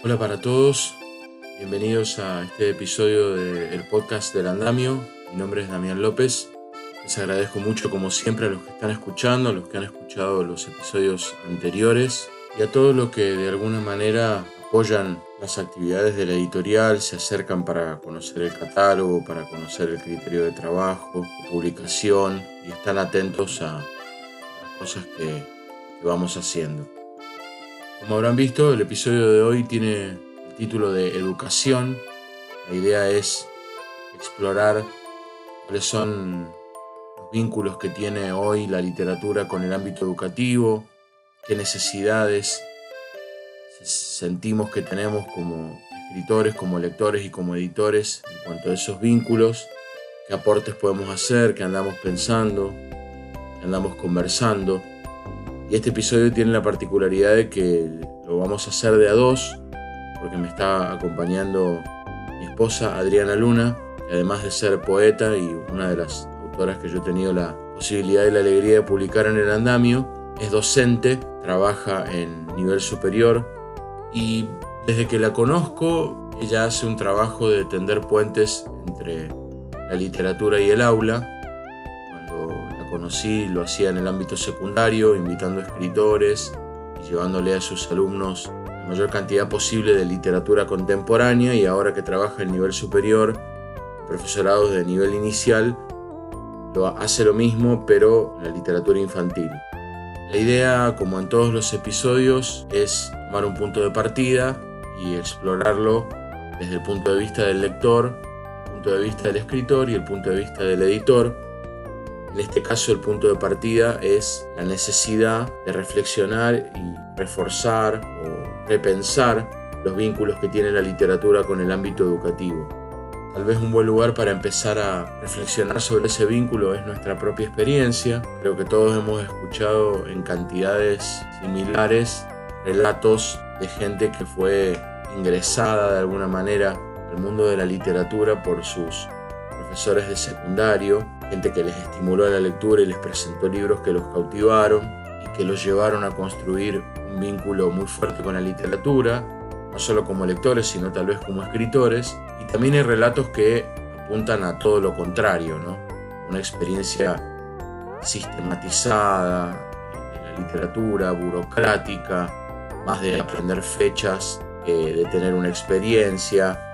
Hola para todos, bienvenidos a este episodio del podcast del Andamio. Mi nombre es Damián López. Les agradezco mucho, como siempre, a los que están escuchando, a los que han escuchado los episodios anteriores y a todos los que de alguna manera apoyan las actividades de la editorial, se acercan para conocer el catálogo, para conocer el criterio de trabajo, de publicación y están atentos a las cosas que vamos haciendo. Como habrán visto, el episodio de hoy tiene el título de Educación. La idea es explorar cuáles son los vínculos que tiene hoy la literatura con el ámbito educativo, qué necesidades sentimos que tenemos como escritores, como lectores y como editores en cuanto a esos vínculos, qué aportes podemos hacer, qué andamos pensando, qué andamos conversando. Y este episodio tiene la particularidad de que lo vamos a hacer de a dos, porque me está acompañando mi esposa Adriana Luna, que además de ser poeta y una de las autoras que yo he tenido la posibilidad y la alegría de publicar en el Andamio, es docente, trabaja en nivel superior y desde que la conozco, ella hace un trabajo de tender puentes entre la literatura y el aula. Conocí, lo hacía en el ámbito secundario, invitando a escritores y llevándole a sus alumnos la mayor cantidad posible de literatura contemporánea, y ahora que trabaja en nivel superior, profesorados de nivel inicial, hace lo mismo pero en la literatura infantil. La idea, como en todos los episodios, es tomar un punto de partida y explorarlo desde el punto de vista del lector, el punto de vista del escritor y el punto de vista del editor. En este caso, el punto de partida es la necesidad de reflexionar y reforzar o repensar los vínculos que tiene la literatura con el ámbito educativo. Tal vez un buen lugar para empezar a reflexionar sobre ese vínculo es nuestra propia experiencia. Creo que todos hemos escuchado en cantidades similares relatos de gente que fue ingresada de alguna manera al mundo de la literatura por sus profesores de secundario, gente que les estimuló la lectura y les presentó libros que los cautivaron y que los llevaron a construir un vínculo muy fuerte con la literatura, no solo como lectores, sino tal vez como escritores. Y también hay relatos que apuntan a todo lo contrario, ¿no? Una experiencia sistematizada en la literatura, burocrática, más de aprender fechas que de tener una experiencia,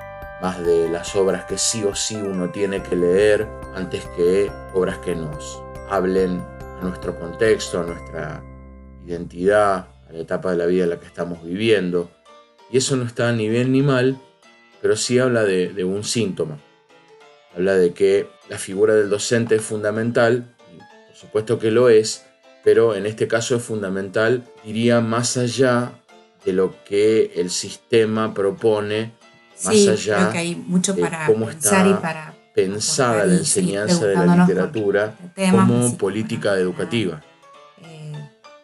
más de las obras que sí o sí uno tiene que leer antes que obras que nos hablen a nuestro contexto, a nuestra identidad, a la etapa de la vida en la que estamos viviendo. Y eso no está ni bien ni mal, pero sí habla de un síntoma. Habla de que la figura del docente es fundamental, y por supuesto que lo es, pero en este caso es fundamental, diría, más allá de lo que el sistema propone, más allá creo que hay mucho para de cómo pensar está y para pensada la enseñanza de la literatura como política educativa.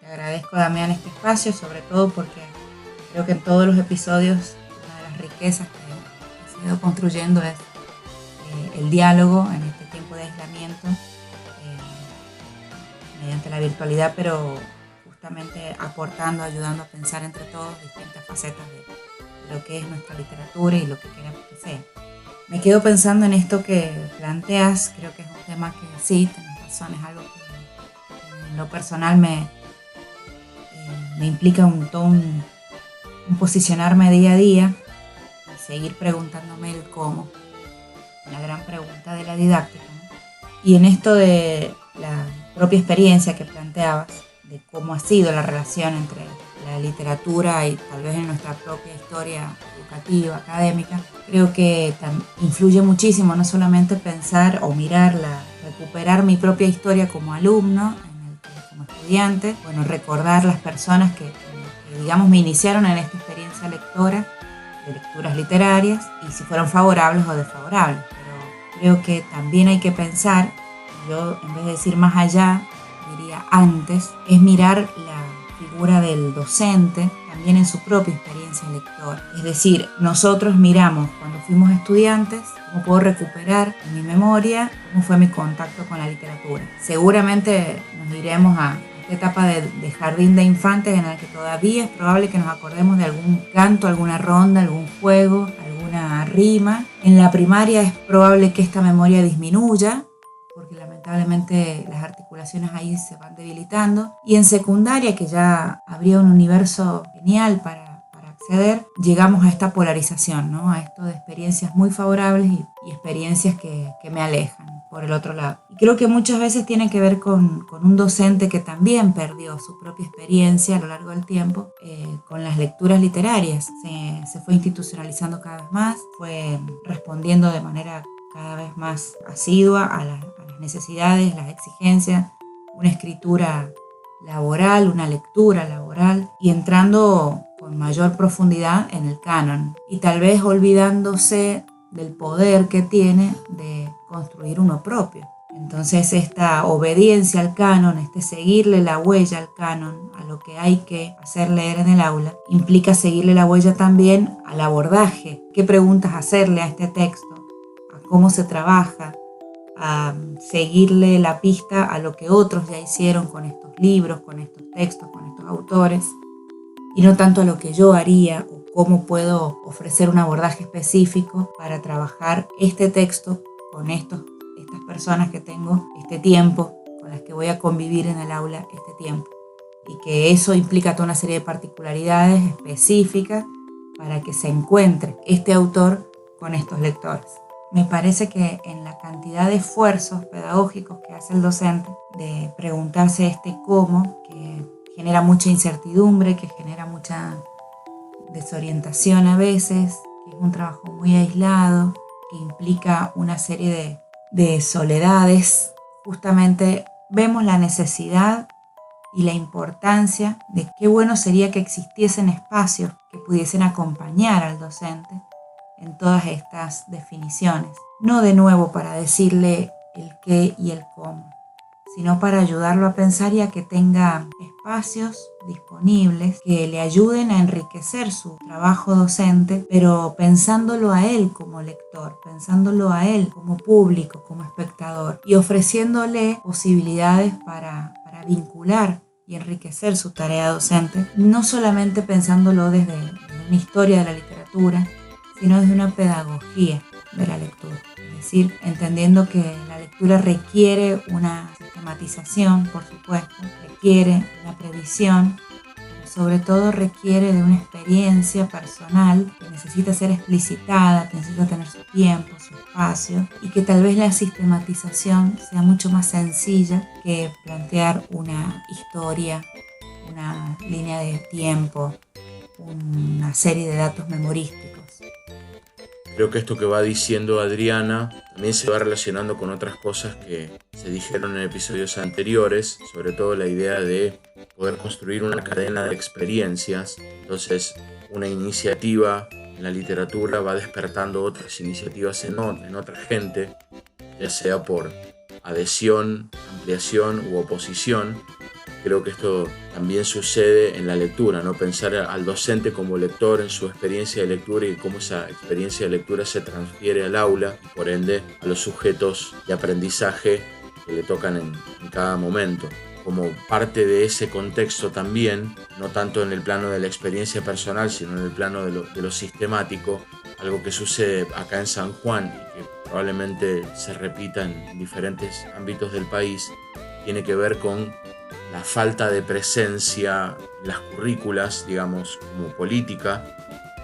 Te agradezco, Damián, este espacio, sobre todo porque creo que en todos los episodios una de las riquezas que se ha ido construyendo es el diálogo en este tiempo de aislamiento mediante la virtualidad, pero justamente aportando, ayudando a pensar entre todos distintas facetas de lo que es nuestra literatura y lo que queremos que sea. Me quedo pensando en esto que planteas. Creo que es un tema que sí, tienes razón, es algo que en lo personal me implica un posicionarme día a día y seguir preguntándome el cómo, la gran pregunta de la didáctica, ¿no? Y en esto de la propia experiencia que planteabas, de cómo ha sido la relación entre la literatura y tal vez en nuestra propia historia educativa, académica, creo que influye muchísimo no solamente pensar o recuperar mi propia historia como alumno, como estudiante, recordar las personas que digamos me iniciaron en esta experiencia lectora, de lecturas literarias, y si fueron favorables o desfavorables. Pero creo que también hay que pensar, yo en vez de decir más allá, diría antes, es mirar la figura del docente también en su propia experiencia lectora. Es decir, nosotros miramos cuando fuimos estudiantes, cómo puedo recuperar en mi memoria cómo fue mi contacto con la literatura. Seguramente nos iremos a esta etapa de jardín de infantes en la que todavía es probable que nos acordemos de algún canto, alguna ronda, algún juego, alguna rima. En la primaria es probable que esta memoria disminuya, porque lamentablemente las articulaciones ahí se van debilitando. Y en secundaria, que ya habría un universo genial para acceder, llegamos a esta polarización, ¿no? A esto de experiencias muy favorables y experiencias que me alejan por el otro lado. Y creo que muchas veces tiene que ver con un docente que también perdió su propia experiencia a lo largo del tiempo con las lecturas literarias. Se fue institucionalizando cada vez más, fue respondiendo de manera cada vez más asidua a las necesidades, las exigencias, una escritura laboral, una lectura laboral, y entrando con mayor profundidad en el canon y tal vez olvidándose del poder que tiene de construir uno propio. Entonces esta obediencia al canon, este seguirle la huella al canon, a lo que hay que hacer leer en el aula, implica seguirle la huella también al abordaje, qué preguntas hacerle a este texto, a cómo se trabaja, a seguirle la pista a lo que otros ya hicieron con estos libros, con estos textos, con estos autores, y no tanto a lo que yo haría o cómo puedo ofrecer un abordaje específico para trabajar este texto con estas personas que tengo este tiempo, con las que voy a convivir en el aula este tiempo. Y que eso implica toda una serie de particularidades específicas para que se encuentre este autor con estos lectores. Me parece que en la cantidad de esfuerzos pedagógicos que hace el docente de preguntarse este cómo, que genera mucha incertidumbre, que genera mucha desorientación a veces, que es un trabajo muy aislado, que implica una serie de soledades, justamente vemos la necesidad y la importancia de qué bueno sería que existiesen espacios que pudiesen acompañar al docente en todas estas definiciones. No de nuevo para decirle el qué y el cómo, sino para ayudarlo a pensar y a que tenga espacios disponibles que le ayuden a enriquecer su trabajo docente, pero pensándolo a él como lector, pensándolo a él como público, como espectador, y ofreciéndole posibilidades para vincular y enriquecer su tarea docente, no solamente pensándolo desde una historia de la literatura, sino desde una pedagogía de la lectura. Es decir, entendiendo que la lectura requiere una sistematización, por supuesto, requiere una previsión, pero sobre todo requiere de una experiencia personal que necesita ser explicitada, que necesita tener su tiempo, su espacio, y que tal vez la sistematización sea mucho más sencilla que plantear una historia, una línea de tiempo, una serie de datos memorísticos. Creo que esto que va diciendo Adriana también se va relacionando con otras cosas que se dijeron en episodios anteriores, sobre todo la idea de poder construir una cadena de experiencias. Entonces, una iniciativa en la literatura va despertando otras iniciativas en otra gente, ya sea por adhesión, ampliación u oposición. Creo que esto también sucede en la lectura, ¿no? Pensar al docente como lector en su experiencia de lectura y cómo esa experiencia de lectura se transfiere al aula y por ende a los sujetos de aprendizaje que le tocan en cada momento. Como parte de ese contexto también, no tanto en el plano de la experiencia personal, sino en el plano de lo sistemático, algo que sucede acá en San Juan y que probablemente se repita en diferentes ámbitos del país, tiene que ver con la falta de presencia en las currículas, digamos, como política,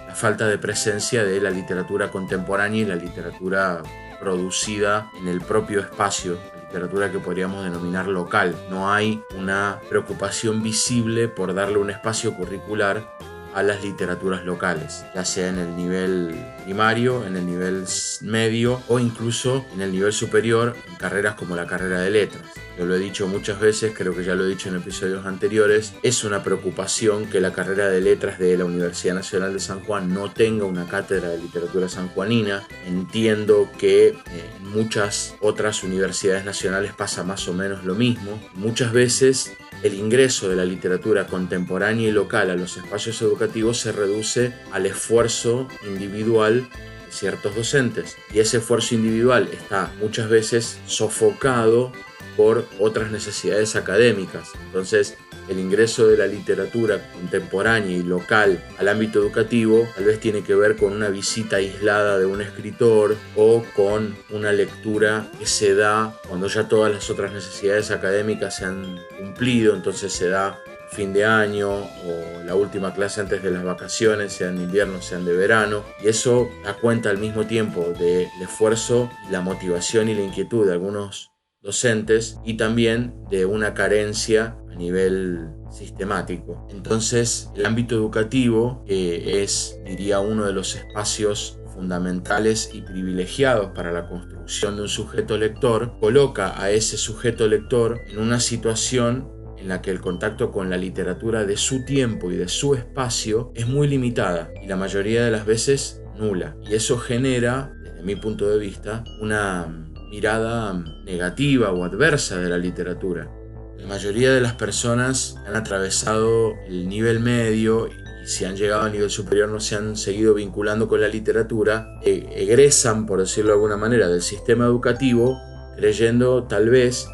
la falta de presencia de la literatura contemporánea y la literatura producida en el propio espacio, la literatura que podríamos denominar local. No hay una preocupación visible por darle un espacio curricular a las literaturas locales, ya sea en el nivel primario, en el nivel medio o incluso en el nivel superior, en carreras como la carrera de letras. Yo lo he dicho muchas veces, creo que ya lo he dicho en episodios anteriores, es una preocupación que la carrera de letras de la Universidad Nacional de San Juan no tenga una cátedra de literatura sanjuanina. Entiendo que en muchas otras universidades nacionales pasa más o menos lo mismo. Muchas veces el ingreso de la literatura contemporánea y local a los espacios educativos se reduce al esfuerzo individual de ciertos docentes. Y ese esfuerzo individual está muchas veces sofocado por otras necesidades académicas. Entonces, el ingreso de la literatura contemporánea y local al ámbito educativo tal vez tiene que ver con una visita aislada de un escritor o con una lectura que se da cuando ya todas las otras necesidades académicas se han cumplido, entonces se da fin de año o la última clase antes de las vacaciones, sean de invierno, sean de verano, y eso da cuenta al mismo tiempo del esfuerzo, la motivación y la inquietud de algunos docentes y también de una carencia a nivel sistemático. Entonces, el ámbito educativo es, diría, uno de los espacios fundamentales y privilegiados para la construcción de un sujeto lector, coloca a ese sujeto lector en una situación en la que el contacto con la literatura de su tiempo y de su espacio es muy limitada y la mayoría de las veces nula. Y eso genera, desde mi punto de vista, una mirada negativa o adversa de la literatura. La mayoría de las personas han atravesado el nivel medio y si han llegado al nivel superior no se han seguido vinculando con la literatura, egresan, por decirlo de alguna manera, del sistema educativo creyendo tal vez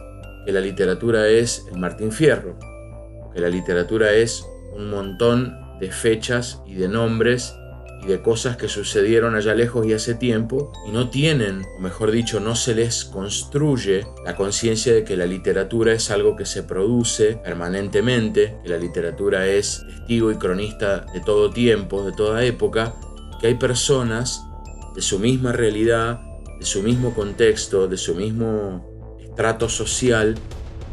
que la literatura es el Martín Fierro, que la literatura es un montón de fechas y de nombres y de cosas que sucedieron allá lejos y hace tiempo y no tienen, o mejor dicho, no se les construye la conciencia de que la literatura es algo que se produce permanentemente, que la literatura es testigo y cronista de todo tiempo, de toda época, que hay personas de su misma realidad, de su mismo contexto, de su mismo trato social,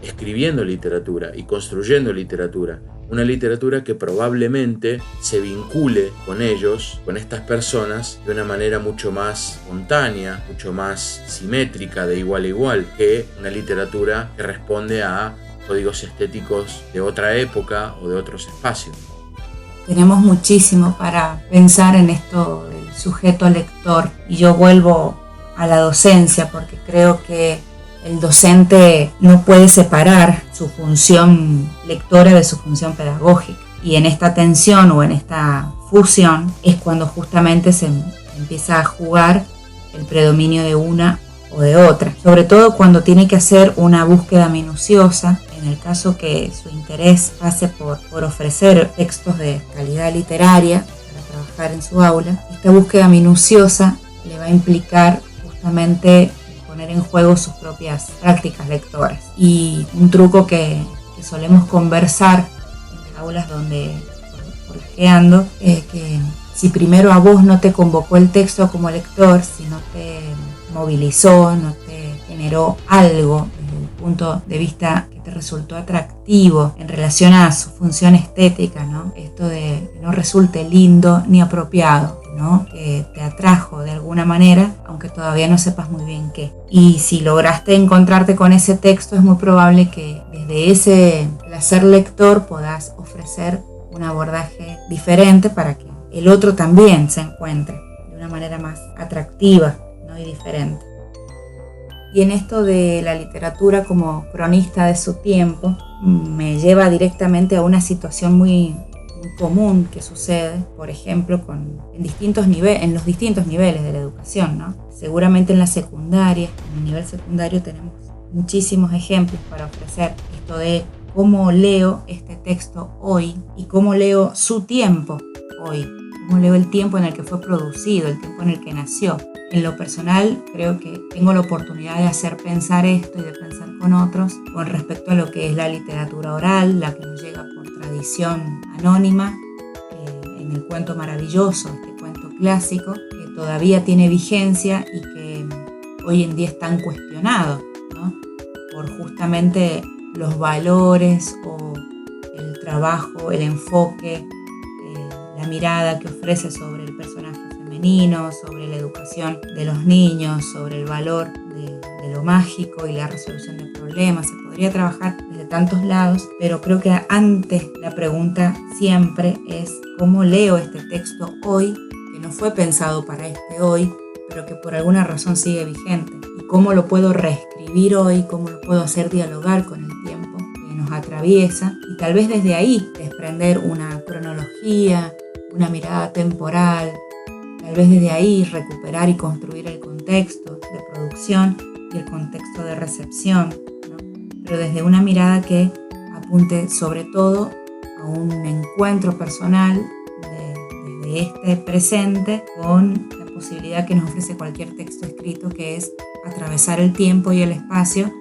escribiendo literatura y construyendo literatura. Una literatura que probablemente se vincule con ellos, con estas personas, de una manera mucho más espontánea, mucho más simétrica, de igual a igual, que una literatura que responde a códigos estéticos de otra época o de otros espacios. Tenemos muchísimo para pensar en esto del sujeto lector y yo vuelvo a la docencia porque creo que el docente no puede separar su función lectora de su función pedagógica. Y en esta tensión o en esta fusión es cuando justamente se empieza a jugar el predominio de una o de otra. Sobre todo cuando tiene que hacer una búsqueda minuciosa, en el caso que su interés pase por ofrecer textos de calidad literaria para trabajar en su aula. Esta búsqueda minuciosa le va a implicar justamente poner en juego sus propias prácticas lectoras. Y un truco que solemos conversar en las aulas donde por ando es que si primero a vos no te convocó el texto como lector, si no te movilizó, no te generó algo desde el punto de vista que te resultó atractivo en relación a su función estética, ¿no? Esto de que no resulte lindo ni apropiado, ¿no? Que te atrajo de alguna manera, aunque todavía no sepas muy bien qué. Y si lograste encontrarte con ese texto, es muy probable que desde ese placer lector puedas ofrecer un abordaje diferente para que el otro también se encuentre de una manera más atractiva, ¿no? Y diferente. Y en esto de la literatura como cronista de su tiempo, me lleva directamente a una situación muy común que sucede, por ejemplo, en los distintos niveles de la educación, ¿no? Seguramente en la secundaria, en el nivel secundario tenemos muchísimos ejemplos para ofrecer esto de cómo leo este texto hoy y cómo leo su tiempo hoy, cómo leo el tiempo en el que fue producido, el tiempo en el que nació. En lo personal, creo que tengo la oportunidad de hacer pensar esto y de pensar con otros con respecto a lo que es la literatura oral, la que nos llega por tradición anónima, en el cuento maravilloso, este cuento clásico, que todavía tiene vigencia y que hoy en día es tan cuestionado, ¿no? Por justamente los valores o el trabajo, el enfoque, la mirada que ofrece sobre el personaje femenino, sobre la educación de los niños, sobre el valor de lo mágico y la resolución de problemas. Se podría trabajar desde tantos lados, pero creo que antes la pregunta siempre es ¿cómo leo este texto hoy, que no fue pensado para este hoy, pero que por alguna razón sigue vigente? ¿Y cómo lo puedo reescribir hoy? ¿Cómo lo puedo hacer dialogar con el tiempo que nos atraviesa? Y tal vez desde ahí desprender una cronología, una mirada temporal, tal vez desde ahí recuperar y construir el contexto de producción y el contexto de recepción, ¿no? pero desde una mirada que apunte sobre todo a un encuentro personal de este presente con la posibilidad que nos ofrece cualquier texto escrito, que es atravesar el tiempo y el espacio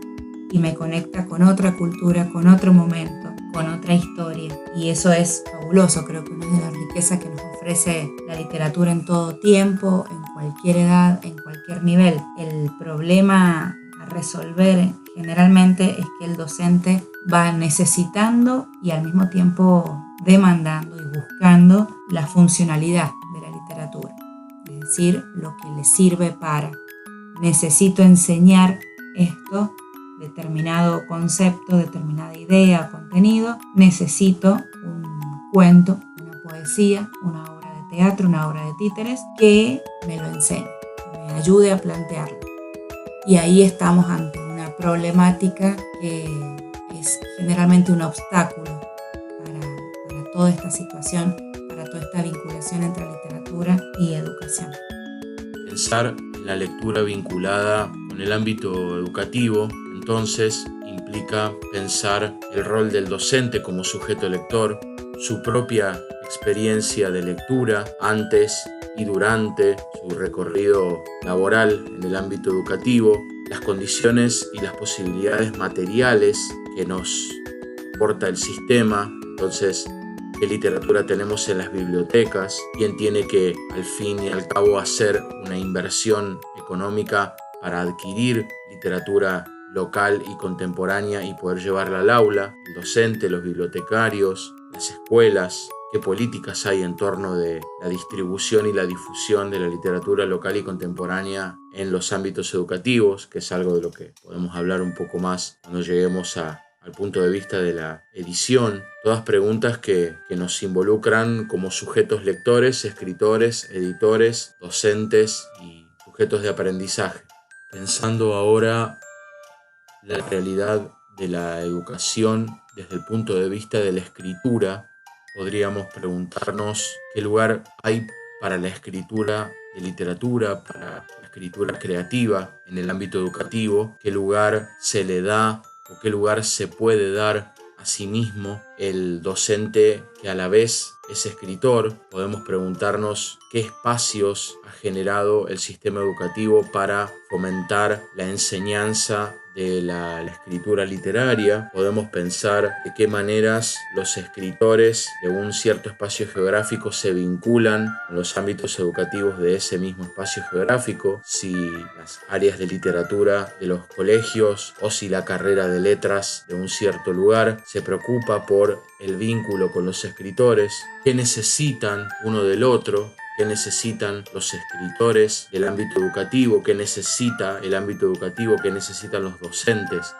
y me conecta con otra cultura, con otro momento, con otra historia. Y eso es fabuloso, creo que una de las riquezas que nos ofrece la literatura en todo tiempo, en cualquier edad, en cualquier nivel. El problema a resolver generalmente es que el docente va necesitando y al mismo tiempo demandando y buscando la funcionalidad de la literatura, es decir, lo que le sirve para. Necesito enseñar esto, determinado concepto, determinada idea o contenido, necesito un cuento, una poesía, una obra de teatro, una obra de títeres que me lo enseñe, que me ayude a plantearlo. Y ahí estamos ante una problemática que es generalmente un obstáculo para toda esta situación, para toda esta vinculación entre literatura y educación. Pensar en la lectura vinculada con el ámbito educativo, entonces, implica pensar el rol del docente como sujeto lector, su propia experiencia de lectura antes y durante su recorrido laboral en el ámbito educativo, las condiciones y las posibilidades materiales que nos aporta el sistema. Entonces, ¿qué literatura tenemos en las bibliotecas? ¿Quién tiene que, al fin y al cabo, hacer una inversión económica para adquirir literatura local y contemporánea y poder llevarla al aula? El docente, los bibliotecarios, las escuelas. ¿Qué políticas hay en torno de la distribución y la difusión de la literatura local y contemporánea en los ámbitos educativos? Que es algo de lo que podemos hablar un poco más cuando lleguemos al punto de vista de la edición. Todas preguntas que nos involucran como sujetos lectores, escritores, editores, docentes y sujetos de aprendizaje. Pensando ahora la realidad de la educación desde el punto de vista de la escritura, podríamos preguntarnos qué lugar hay para la escritura de literatura, para la escritura creativa en el ámbito educativo, qué lugar se le da o qué lugar se puede dar a sí mismo el docente que a la vez es escritor. Podemos preguntarnos qué espacios ha generado el sistema educativo para fomentar la enseñanza de la escritura literaria. Podemos pensar de qué maneras los escritores de un cierto espacio geográfico se vinculan con los ámbitos educativos de ese mismo espacio geográfico, si las áreas de literatura de los colegios o si la carrera de letras de un cierto lugar se preocupa por el vínculo con los escritores, qué necesitan uno del otro, qué necesitan los escritores del ámbito educativo, qué necesita el ámbito educativo, qué necesitan los docentes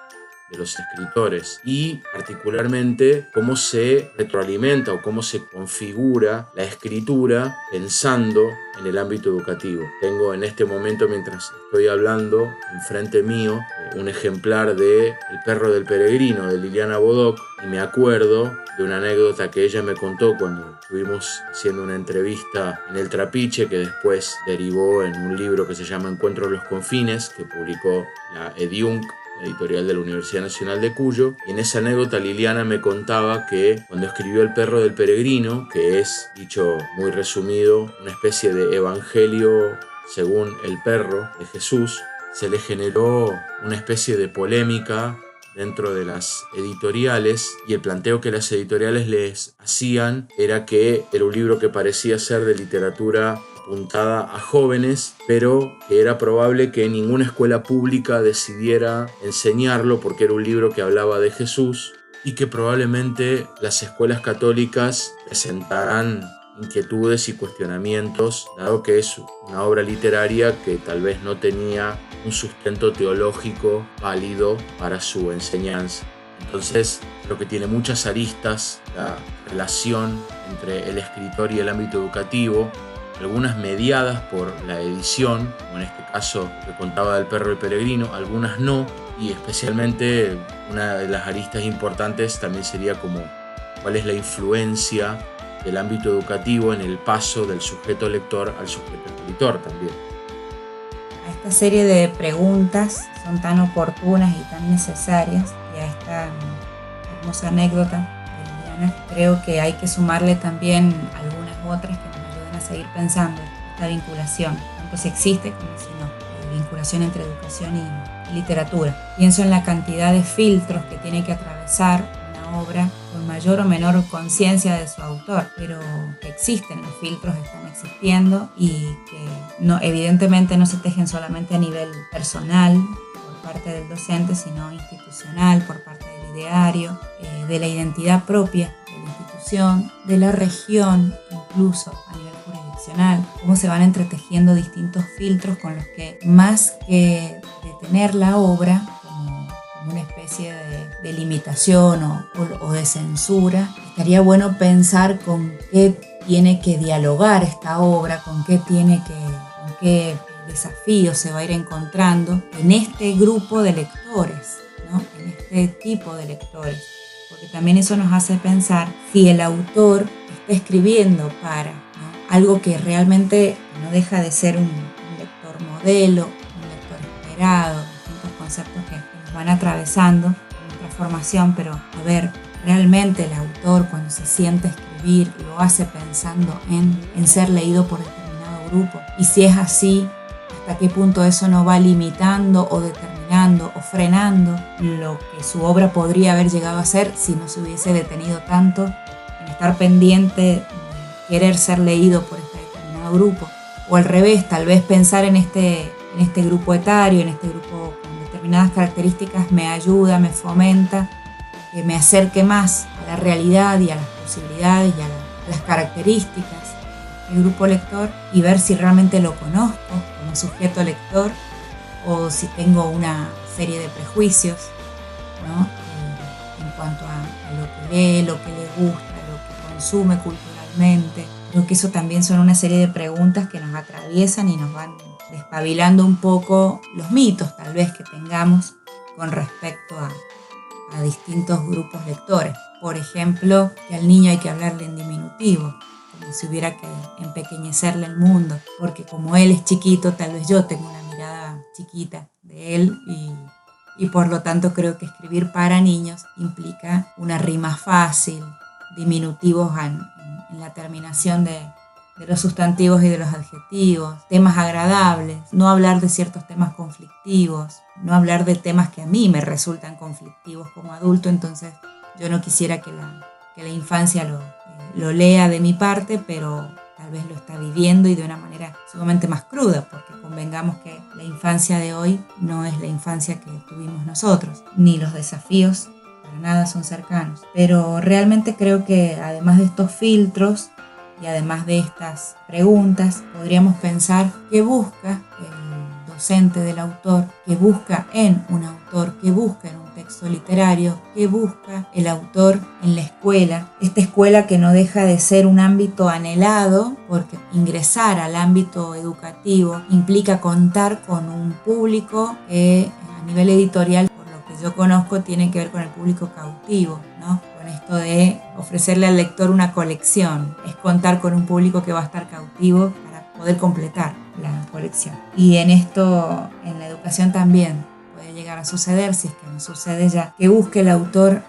de los escritores y particularmente cómo se retroalimenta o cómo se configura la escritura pensando en el ámbito educativo. Tengo en este momento, mientras estoy hablando, enfrente mío un ejemplar de El perro del peregrino de Liliana Bodoc y me acuerdo de una anécdota que ella me contó cuando estuvimos haciendo una entrevista en El Trapiche, que después derivó en un libro que se llama Encuentro en los confines, que publicó la Ediunc, editorial de la Universidad Nacional de Cuyo, y en esa anécdota Liliana me contaba que cuando escribió El perro del peregrino, que es, dicho muy resumido, una especie de evangelio según el perro de Jesús, se le generó una especie de polémica dentro de las editoriales, y el planteo que las editoriales les hacían era que era un libro que parecía ser de literatura apuntada a jóvenes, pero que era probable que ninguna escuela pública decidiera enseñarlo porque era un libro que hablaba de Jesús y que probablemente las escuelas católicas presentarán inquietudes y cuestionamientos, dado que es una obra literaria que tal vez no tenía un sustento teológico válido para su enseñanza. Entonces, creo que tiene muchas aristas la relación entre el escritor y el ámbito educativo, algunas mediadas por la edición, como en este caso que contaba del perro del peregrino, algunas no, y especialmente una de las aristas importantes también sería como cuál es la influencia del ámbito educativo en el paso del sujeto lector al sujeto escritor también. A esta serie de preguntas son tan oportunas y tan necesarias. Y a esta hermosa anécdota de Liliana, creo que hay que sumarle también algunas otras que nos ayuden a seguir pensando esta vinculación, tanto si existe como si no, vinculación entre educación y literatura. Pienso en la cantidad de filtros que tiene que atravesar una obra con mayor o menor conciencia de su autor, pero que existen, los filtros están existiendo y que evidentemente no se tejen solamente a nivel personal por parte del docente, sino institucional, por parte del ideario, de la identidad propia de la institución, de la región, incluso a nivel jurisdiccional, cómo se van entretejiendo distintos filtros con los que, más que detener la obra como una especie de limitación o de censura, estaría bueno pensar con qué tiene que dialogar esta obra, con qué desafíos se va a ir encontrando en este grupo de lectores, ¿no? En este tipo de lectores, porque también eso nos hace pensar si el autor está escribiendo para, ¿no?, algo que realmente no deja de ser un lector modelo, un lector esperado, distintos conceptos que nos van atravesando en nuestra formación, pero a ver, realmente el autor cuando se siente a escribir lo hace pensando en ser leído por determinado grupo, y si es así, hasta qué punto eso no va limitando o determinando o frenando lo que su obra podría haber llegado a ser si no se hubiese detenido tanto en estar pendiente de querer ser leído por este determinado grupo, o al revés, tal vez pensar en este grupo etario, en este grupo con determinadas características me ayuda, me fomenta, que me acerque más a la realidad y a las posibilidades y a las características del grupo lector, y ver si realmente lo conozco como sujeto lector o si tengo una serie de prejuicios, ¿no?, en cuanto a lo que lee, lo que le gusta, lo que consume culturalmente. Creo que eso también son una serie de preguntas que nos atraviesan y nos van despabilando un poco los mitos tal vez que tengamos con respecto a distintos grupos lectores. Por ejemplo, que al niño hay que hablarle en diminutivo, como si hubiera que empequeñecerle el mundo, porque como él es chiquito, tal vez yo tengo una mirada chiquita de él y por lo tanto creo que escribir para niños implica una rima fácil, diminutivos en la terminación de los sustantivos y de los adjetivos, temas agradables, no hablar de ciertos temas conflictivos, no hablar de temas que a mí me resultan conflictivos como adulto. Entonces yo no quisiera que la infancia lo lea de mi parte, pero tal vez lo está viviendo y de una manera sumamente más cruda, porque convengamos que la infancia de hoy no es la infancia que tuvimos nosotros, ni los desafíos para nada son cercanos. Pero realmente creo que además de estos filtros y además de estas preguntas, podríamos pensar qué busca el docente del autor, qué busca en un autor, qué busca en un texto literario, qué busca el autor en la escuela. Esta escuela que no deja de ser un ámbito anhelado, porque ingresar al ámbito educativo implica contar con un público que a nivel editorial, por lo que yo conozco, tiene que ver con el público cautivo, ¿no? Con esto de ofrecerle al lector una colección, es contar con un público que va a estar cautivo para poder completar la colección. Y en esto, en la educación también puede llegar a suceder, si es que no sucede ya, que busque el autor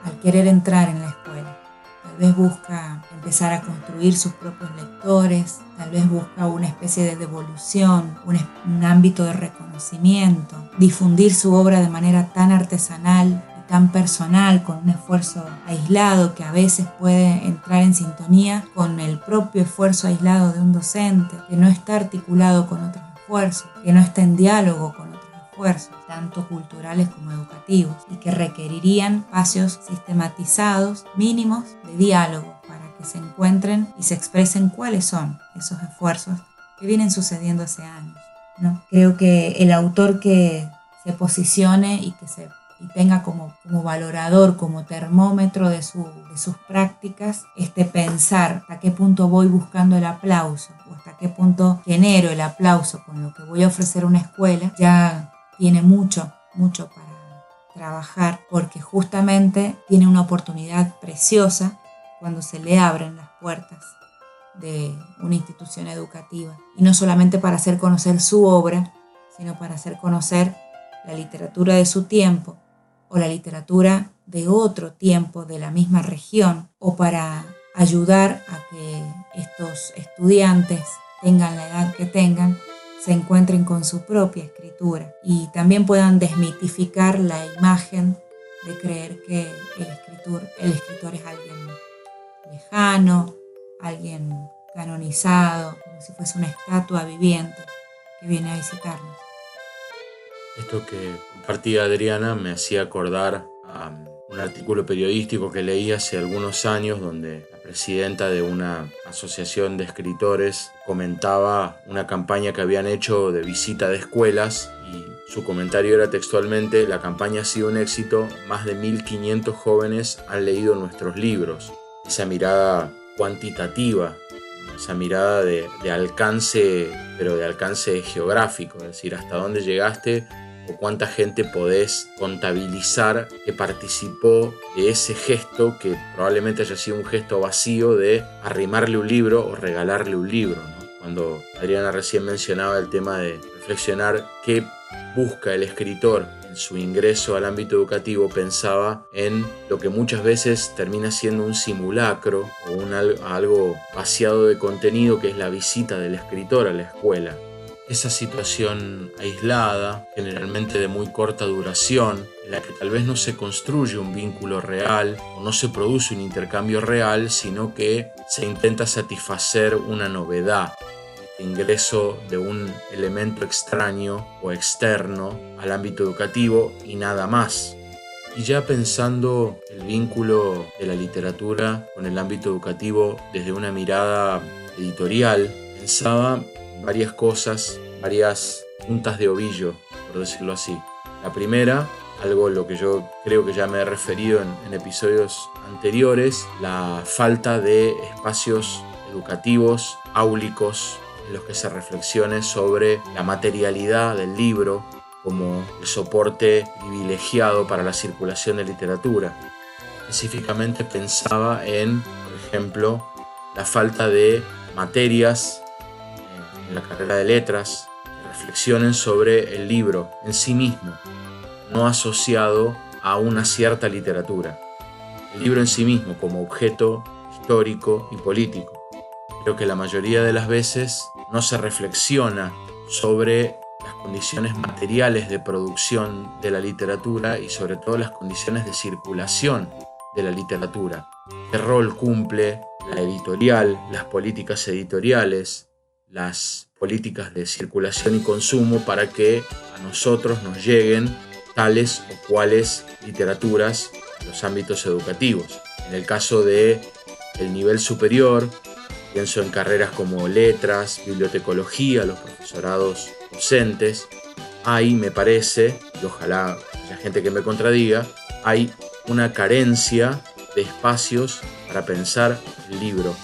al querer entrar en la escuela. Tal vez busca empezar a construir sus propios lectores, tal vez busca una especie de devolución, un ámbito de reconocimiento, difundir su obra de manera tan artesanal, tan personal, con un esfuerzo aislado que a veces puede entrar en sintonía con el propio esfuerzo aislado de un docente, que no está articulado con otros esfuerzos, que no está en diálogo con otros esfuerzos, tanto culturales como educativos, y que requerirían espacios sistematizados, mínimos, de diálogo, para que se encuentren y se expresen cuáles son esos esfuerzos que vienen sucediendo hace años, ¿no? Creo que el autor que se posicione y tenga como valorador, como termómetro de sus prácticas, pensar hasta qué punto voy buscando el aplauso o hasta qué punto genero el aplauso con lo que voy a ofrecer a una escuela, ya tiene mucho para trabajar, porque justamente tiene una oportunidad preciosa cuando se le abren las puertas de una institución educativa, y no solamente para hacer conocer su obra, sino para hacer conocer la literatura de su tiempo o la literatura de otro tiempo de la misma región, o para ayudar a que estos estudiantes, tengan la edad que tengan, se encuentren con su propia escritura y también puedan desmitificar la imagen de creer que el escritor es alguien lejano, alguien canonizado, como si fuese una estatua viviente que viene a visitarnos. Esto que compartía Adriana me hacía acordar a un artículo periodístico que leí hace algunos años donde la presidenta de una asociación de escritores comentaba una campaña que habían hecho de visita de escuelas y su comentario era textualmente: la campaña ha sido un éxito, más de 1.500 jóvenes han leído nuestros libros. Esa mirada cuantitativa, esa mirada de alcance, pero de alcance geográfico, es decir, hasta dónde llegaste o cuánta gente podés contabilizar que participó de ese gesto, que probablemente haya sido un gesto vacío de arrimarle un libro o regalarle un libro, ¿no? Cuando Adriana recién mencionaba el tema de reflexionar qué busca el escritor en su ingreso al ámbito educativo, pensaba en lo que muchas veces termina siendo un simulacro o algo vaciado de contenido, que es la visita del escritor a la escuela. Esa situación aislada, generalmente de muy corta duración, en la que tal vez no se construye un vínculo real o no se produce un intercambio real, sino que se intenta satisfacer una novedad, el ingreso de un elemento extraño o externo al ámbito educativo y nada más. Y ya pensando el vínculo de la literatura con el ámbito educativo desde una mirada editorial, pensaba varias cosas, varias puntas de ovillo, por decirlo así. La primera, algo a lo que yo creo que ya me he referido en episodios anteriores, la falta de espacios educativos, áulicos, en los que se reflexione sobre la materialidad del libro como el soporte privilegiado para la circulación de literatura. Específicamente pensaba en, por ejemplo, la falta de materias en la carrera de letras que reflexionen sobre el libro en sí mismo, no asociado a una cierta literatura. El libro en sí mismo como objeto histórico y político. Creo que la mayoría de las veces no se reflexiona sobre las condiciones materiales de producción de la literatura y sobre todo las condiciones de circulación de la literatura. ¿Qué rol cumple la editorial, las políticas editoriales, las políticas de circulación y consumo para que a nosotros nos lleguen tales o cuales literaturas en los ámbitos educativos? En el caso del nivel superior, pienso en carreras como letras, bibliotecología, los profesorados docentes. Ahí me parece, y ojalá haya gente que me contradiga, hay una carencia de espacios para pensar el libro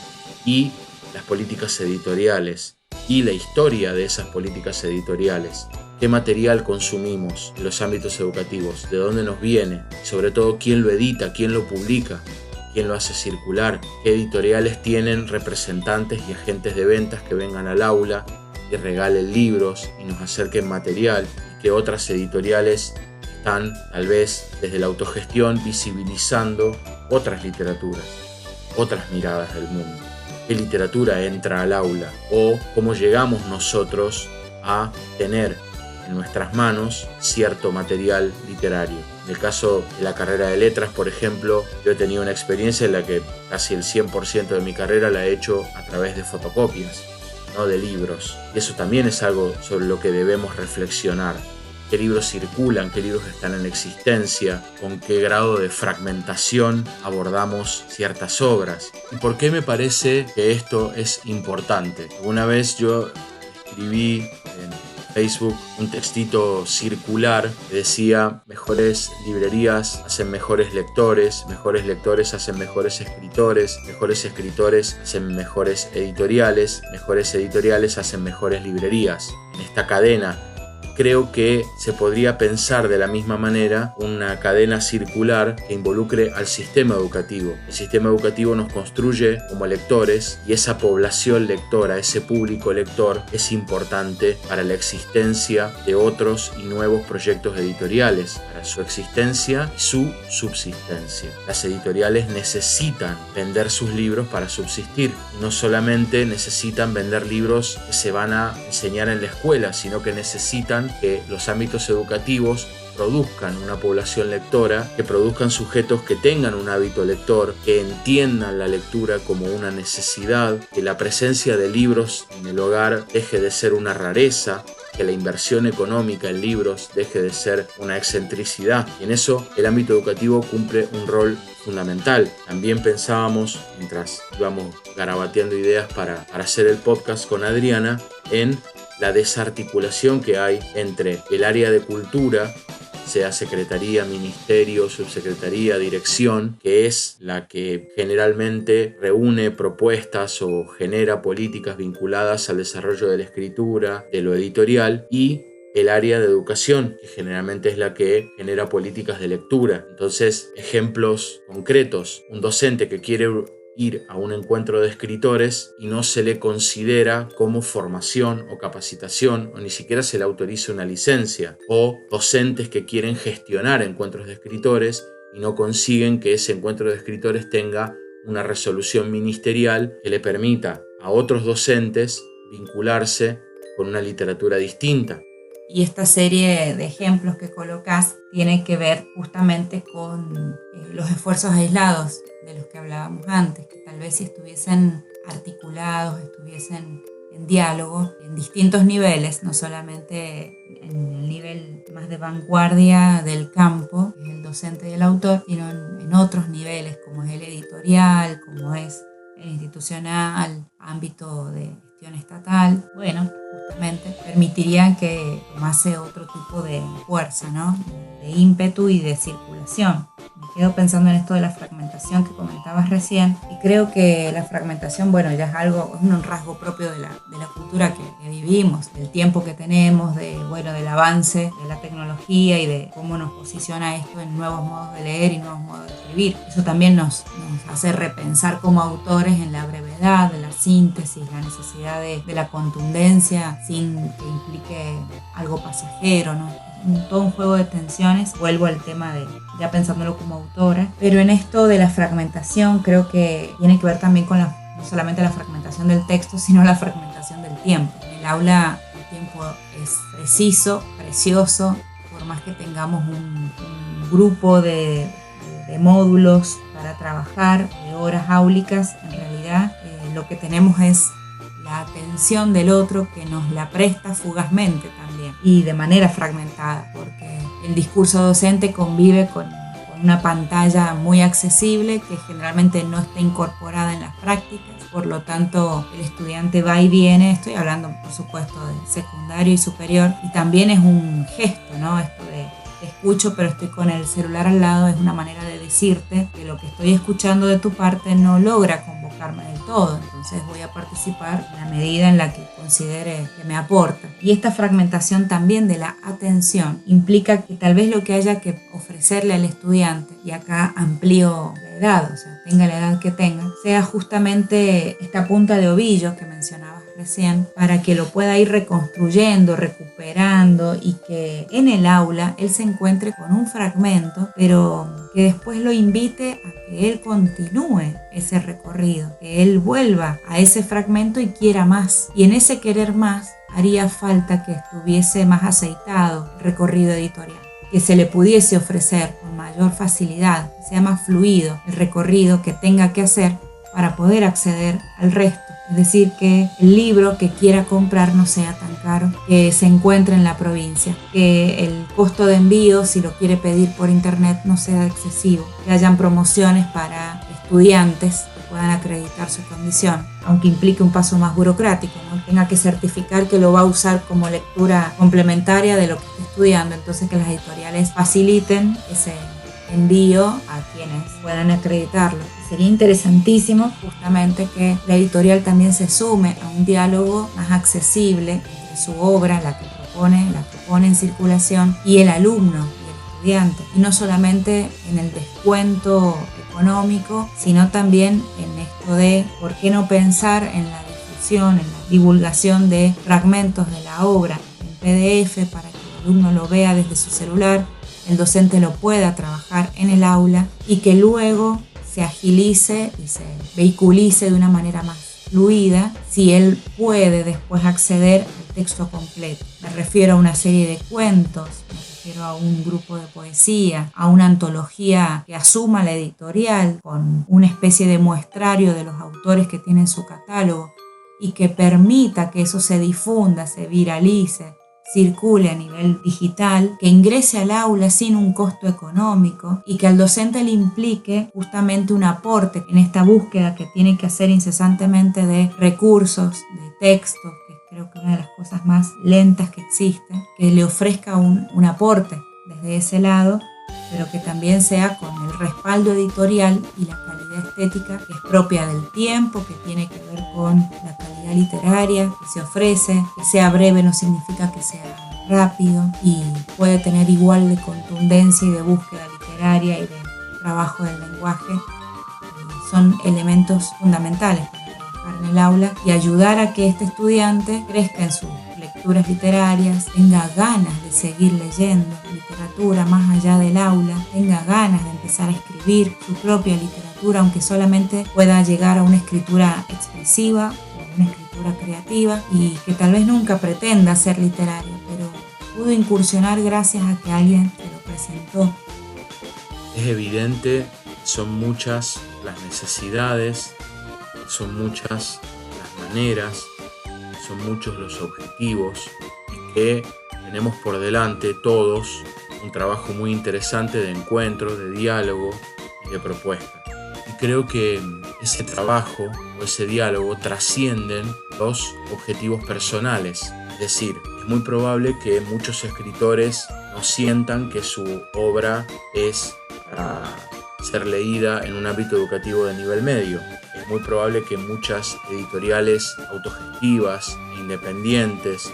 y las políticas editoriales y la historia de esas políticas editoriales. ¿Qué material consumimos en los ámbitos educativos? ¿De dónde nos viene? Y sobre todo, ¿quién lo edita? ¿Quién lo publica? ¿Quién lo hace circular? ¿Qué editoriales tienen representantes y agentes de ventas que vengan al aula y regalen libros y nos acerquen material? ¿Y qué otras editoriales están, tal vez desde la autogestión, visibilizando otras literaturas, otras miradas del mundo? ¿Qué literatura entra al aula? ¿O cómo llegamos nosotros a tener en nuestras manos cierto material literario? En el caso de la carrera de letras, por ejemplo, yo he tenido una experiencia en la que casi el 100% de mi carrera la he hecho a través de fotocopias, no de libros. Y eso también es algo sobre lo que debemos reflexionar. ¿Qué libros circulan? ¿Qué libros están en existencia? ¿Con qué grado de fragmentación abordamos ciertas obras? ¿Y por qué me parece que esto es importante? Una vez yo escribí en Facebook un textito circular que decía: mejores librerías hacen mejores lectores hacen mejores escritores hacen mejores editoriales hacen mejores librerías. En esta cadena creo que se podría pensar de la misma manera una cadena circular que involucre al sistema educativo. El sistema educativo nos construye como lectores y esa población lectora, ese público lector es importante para la existencia de otros y nuevos proyectos editoriales, para su existencia y su subsistencia. Las editoriales necesitan vender sus libros para subsistir. No solamente necesitan vender libros que se van a enseñar en la escuela, sino que necesitan que los ámbitos educativos produzcan una población lectora, que produzcan sujetos que tengan un hábito lector, que entiendan la lectura como una necesidad, que la presencia de libros en el hogar deje de ser una rareza, que la inversión económica en libros deje de ser una excentricidad. Y en eso el ámbito educativo cumple un rol fundamental. También pensábamos, mientras íbamos garabateando ideas para hacer el podcast con Adriana, en la desarticulación que hay entre el área de cultura, sea secretaría, ministerio, subsecretaría, dirección, que es la que generalmente reúne propuestas o genera políticas vinculadas al desarrollo de la escritura, de lo editorial, y el área de educación, que generalmente es la que genera políticas de lectura. Entonces, ejemplos concretos: un docente que quiere ir a un encuentro de escritores y no se le considera como formación o capacitación, o ni siquiera se le autoriza una licencia, o docentes que quieren gestionar encuentros de escritores y no consiguen que ese encuentro de escritores tenga una resolución ministerial que le permita a otros docentes vincularse con una literatura distinta. Y esta serie de ejemplos que colocas tiene que ver justamente con los esfuerzos aislados de los que hablábamos antes, que tal vez si estuviesen articulados, estuviesen en diálogo en distintos niveles, no solamente en el nivel más de vanguardia del campo, que es el docente y el autor, sino en otros niveles como es el editorial, como es el institucional, ámbito de gestión estatal. Bueno, justamente permitirían que tomase otro tipo de fuerza, ¿no? De ímpetu y de circulación. Me quedo pensando en esto de la fragmentación que comentabas recién, y creo que la fragmentación, bueno, ya es un rasgo propio de la cultura que vivimos, del tiempo que tenemos, del avance de la tecnología y de cómo nos posiciona esto en nuevos modos de leer y nuevos modos de escribir. Eso también nos hace repensar como autores en la brevedad, de la síntesis, la necesidad de la contundencia sin que implique algo pasajero, ¿no? Todo un juego de tensiones. Vuelvo al tema de, ya pensándolo como autora, pero en esto de la fragmentación creo que tiene que ver también con no solamente la fragmentación del texto, sino la fragmentación del tiempo. En el aula el tiempo es preciso, precioso, por más que tengamos un grupo de módulos para trabajar, de horas áulicas, en realidad lo que tenemos es la atención del otro, que nos la presta fugazmente también y de manera fragmentada, porque el discurso docente convive con una pantalla muy accesible que generalmente no está incorporada en las prácticas. Por lo tanto, el estudiante va y viene. Estoy hablando, por supuesto, de secundario y superior, y también es un gesto, ¿no? Esto de te escucho, pero estoy con el celular al lado, es una manera de decirte que lo que estoy escuchando de tu parte no logra convocarme del todo, entonces voy a participar en la medida en la que considere que me aporta. Y esta fragmentación también de la atención implica que tal vez lo que haya que ofrecerle al estudiante, y acá amplío la edad, o sea, tenga la edad que tenga, sea justamente esta punta de ovillo que mencionabas recién, para que lo pueda ir reconstruyendo, recuperando, y que en el aula él se encuentre con un fragmento, pero que después lo invite a que él continúe ese recorrido, que él vuelva a ese fragmento y quiera más. Y en ese querer más haría falta que estuviese más aceitado el recorrido editorial, que se le pudiese ofrecer con mayor facilidad, que sea más fluido el recorrido que tenga que hacer para poder acceder al resto. Es decir, que el libro que quiera comprar no sea tan caro, que se encuentre en la provincia, que el costo de envío, si lo quiere pedir por internet, no sea excesivo, que hayan promociones para estudiantes que puedan acreditar su condición, aunque implique un paso más burocrático, ¿no? Tenga que certificar que lo va a usar como lectura complementaria de lo que está estudiando, entonces que las editoriales faciliten ese envío a quienes puedan acreditarlo. Sería interesantísimo justamente que la editorial también se sume a un diálogo más accesible entre su obra, la que propone la que pone en circulación, y el alumno y el estudiante, y no solamente en el descuento económico, sino también en esto de por qué no pensar en la difusión, en la divulgación de fragmentos de la obra en PDF para que el alumno lo vea desde su celular, el docente lo pueda trabajar en el aula y que luego se agilice y se vehiculice de una manera más fluida si él puede después acceder al texto completo. Me refiero a una serie de cuentos, me refiero a un grupo de poesía, a una antología que asuma la editorial con una especie de muestrario de los autores que tienen su catálogo y que permita que eso se difunda, se viralice, circule a nivel digital, que ingrese al aula sin un costo económico y que al docente le implique justamente un aporte en esta búsqueda que tiene que hacer incesantemente de recursos, de textos, que creo que es una de las cosas más lentas que existen, que le ofrezca un aporte desde ese lado, pero que también sea con el respaldo editorial y la calidad estética que es propia del tiempo, que tiene que ver con la calidad literaria que se ofrece. Que sea breve no significa que sea rápido y puede tener igual de contundencia y de búsqueda literaria y de trabajo del lenguaje. Son elementos fundamentales para trabajar en el aula y ayudar a que este estudiante crezca en sus lecturas literarias, tenga ganas de seguir leyendo literatura más allá del aula, tenga ganas de empezar a escribir su propia literatura, aunque solamente pueda llegar a una escritura expresiva o una escritura creativa, y que tal vez nunca pretenda ser literario, pero pudo incursionar gracias a que alguien se lo presentó. Es evidente, son muchas las necesidades, son muchas las maneras, son muchos los objetivos y que tenemos por delante todos un trabajo muy interesante de encuentro, de diálogo y de propuesta. Y creo que ese trabajo o ese diálogo trascienden los objetivos personales. Es decir, es muy probable que muchos escritores no sientan que su obra es para ser leída en un ámbito educativo de nivel medio. Es muy probable que muchas editoriales autogestivas, independientes,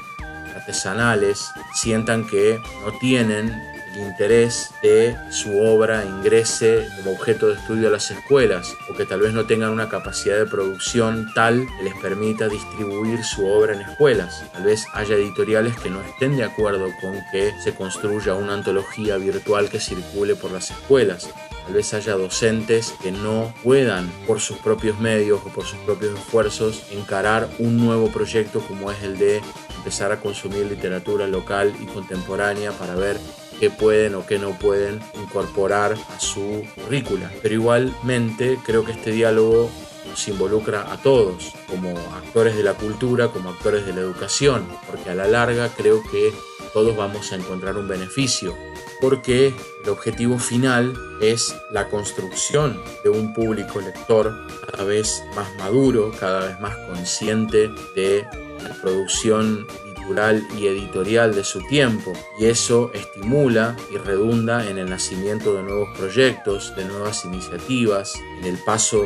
artesanales, sientan que no tienen el interés de su obra ingrese como objeto de estudio a las escuelas, o que tal vez no tengan una capacidad de producción tal que les permita distribuir su obra en escuelas. Tal vez haya editoriales que no estén de acuerdo con que se construya una antología virtual que circule por las escuelas. Tal vez haya docentes que no puedan, por sus propios medios o por sus propios esfuerzos, encarar un nuevo proyecto como es el de empezar a consumir literatura local y contemporánea para ver qué pueden o qué no pueden incorporar a su currícula. Pero igualmente creo que este diálogo nos involucra a todos, como actores de la cultura, como actores de la educación, porque a la larga creo que todos vamos a encontrar un beneficio, porque el objetivo final es la construcción de un público lector cada vez más maduro, cada vez más consciente de la producción cultural y editorial de su tiempo, y eso estimula y redunda en el nacimiento de nuevos proyectos, de nuevas iniciativas, en el paso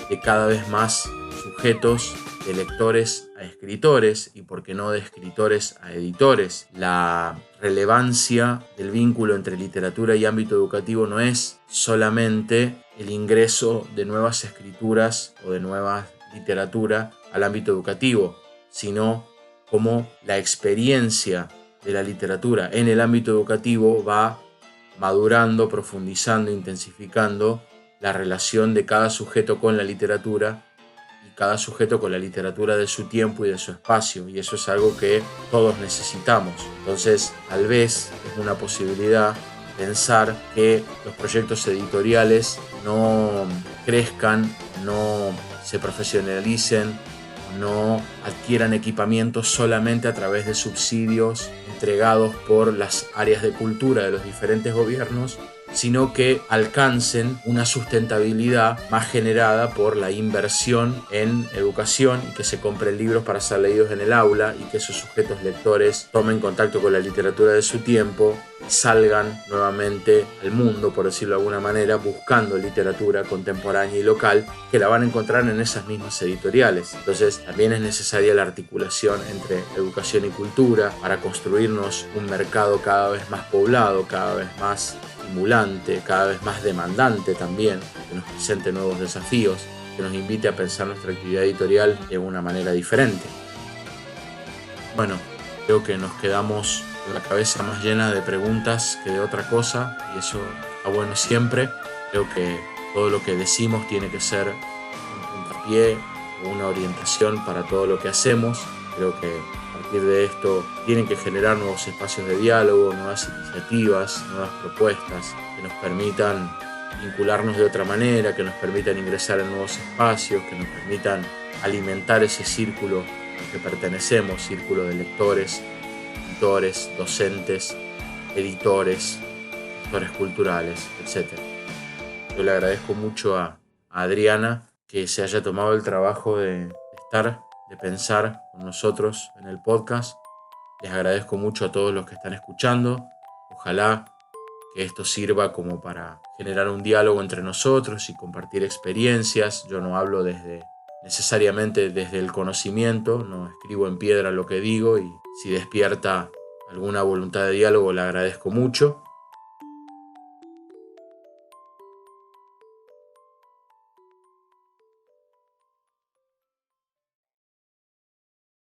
de cada vez más sujetos de lectores a escritores y por qué no de escritores a editores. La relevancia del vínculo entre literatura y ámbito educativo no es solamente el ingreso de nuevas escrituras o de nueva literatura al ámbito educativo, sino cómo la experiencia de la literatura en el ámbito educativo va madurando, profundizando, intensificando la relación de cada sujeto con la literatura y cada sujeto con la literatura de su tiempo y de su espacio, y eso es algo que todos necesitamos. Entonces, tal vez es una posibilidad pensar que los proyectos editoriales no crezcan, no se profesionalicen, no adquieran equipamientos solamente a través de subsidios entregados por las áreas de cultura de los diferentes gobiernos, sino que alcancen una sustentabilidad más generada por la inversión en educación y que se compren libros para ser leídos en el aula y que esos sujetos lectores tomen contacto con la literatura de su tiempo salgan nuevamente al mundo, por decirlo de alguna manera, buscando literatura contemporánea y local, que la van a encontrar en esas mismas editoriales. Entonces también es necesaria la articulación entre educación y cultura para construirnos un mercado cada vez más poblado, cada vez más estimulante, cada vez más demandante también, que nos presente nuevos desafíos, que nos invite a pensar nuestra actividad editorial de una manera diferente. Bueno, creo que nos quedamos con la cabeza más llena de preguntas que de otra cosa, y eso está bueno siempre. Creo que todo lo que decimos tiene que ser un puntapié o una orientación para todo lo que hacemos. Creo que a partir de esto tienen que generar nuevos espacios de diálogo, nuevas iniciativas, nuevas propuestas que nos permitan vincularnos de otra manera, que nos permitan ingresar en nuevos espacios, que nos permitan alimentar ese círculo al que pertenecemos, círculo de lectores, editores, docentes, editores, gestores culturales, etc. Yo le agradezco mucho a Adriana que se haya tomado el trabajo de estar, de pensar con nosotros en el podcast. Les agradezco mucho a todos los que están escuchando. Ojalá que esto sirva como para generar un diálogo entre nosotros y compartir experiencias. Yo no hablo necesariamente desde el conocimiento, no escribo en piedra lo que digo, y si despierta alguna voluntad de diálogo le agradezco mucho.